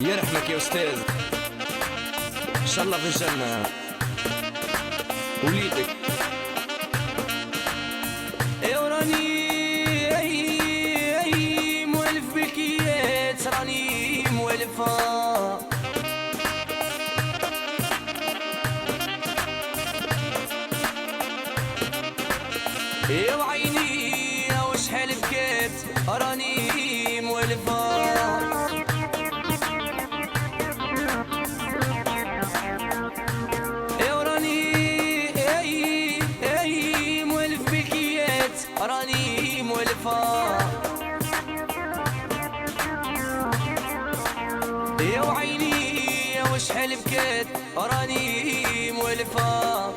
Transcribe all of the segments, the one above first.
يرحمك يا أستاذ، إن شاء الله في الجنة وليدك. راني مولف بالكيات، راني مولفها وعيني وشحال بكات، راني مولفها راني مولفها يا وعيني وشحال بكات، راني مولفها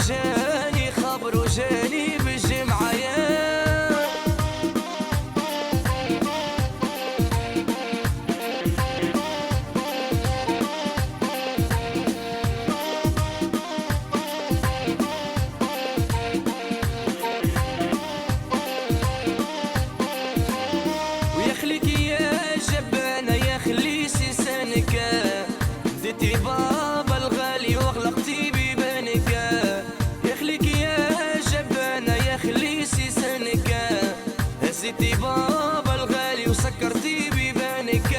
جاني خبر وجاني بالجمعة ويخليك يا جبانة يا خلي سيسانك، بديتي بابا الغالي واغلقتي بيبانك، هزيتي بابا الغالي وسكرتي بيبانك.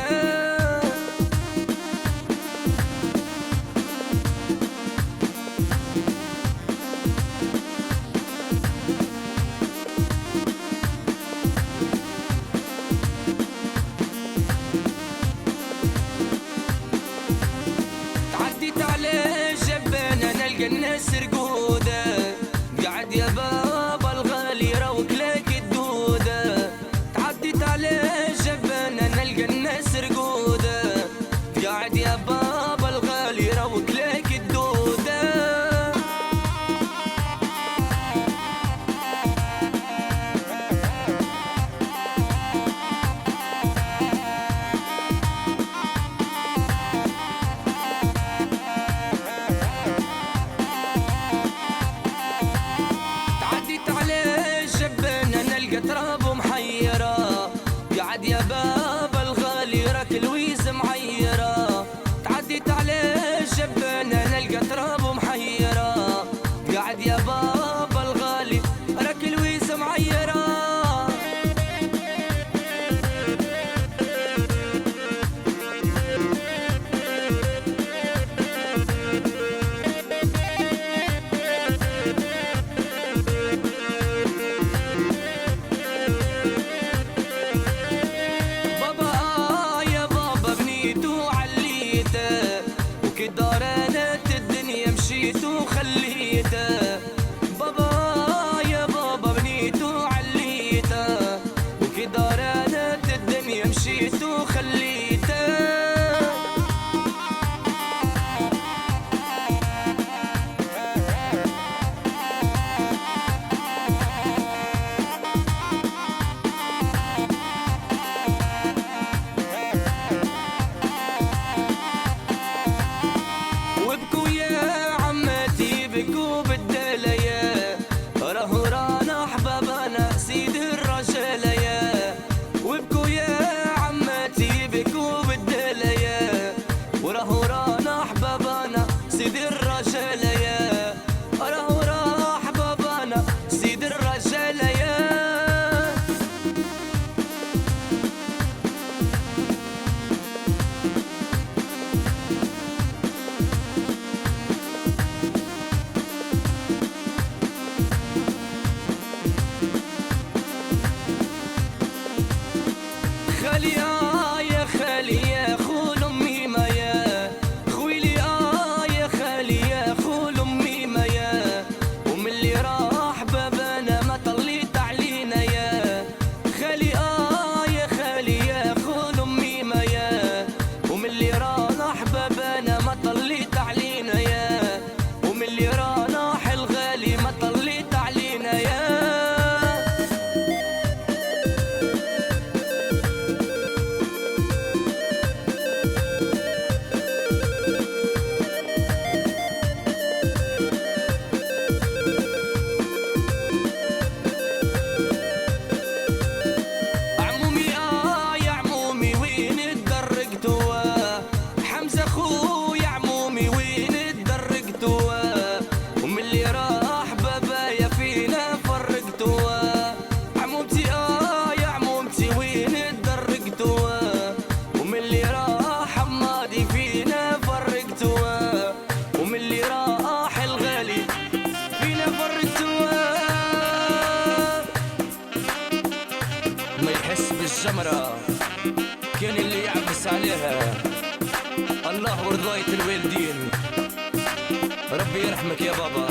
تعديت على جبانة نلقى الناس رقودة، قاعد يا بابا الغالي روك لك الدودة. تعديت على جبانة نلقى الناس رقودة، قاعد يا بابا الغالي روك لك الدودة. اللي راح بابانا ما طليت علينا يا خالي يا خالي يا خول امي ما يا. ومن اللي راح بابانا ما طليت علينا يا ومن اللي راح الغالي ما طليت علينا يا. ما يحس بالجمرة كان اللي يعبس عليها. الله ورضاية الوالدين، ربي يرحمك يا بابا.